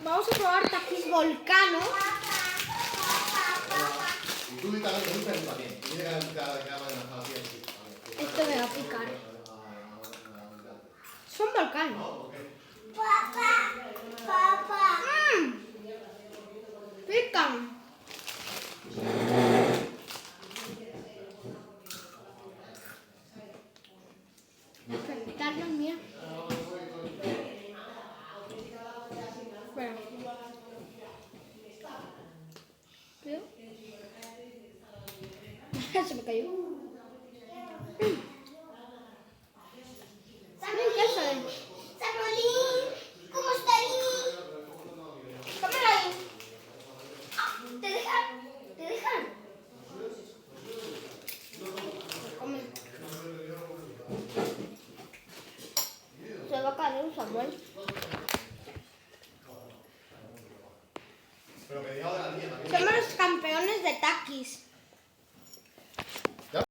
Vamos a probar taquis volcano. Y tú también. Esto me va a picar. Son volcanos. Pican. Quitarlo mío. Bueno. Se me cayó. ¿Qué sabe? Sabrolín, ¿cómo estás? Cámara ahí. ¿Te dejan? ¿Te dejan? Come. Se va a caer un Samuel. Somos los campeones de taquis.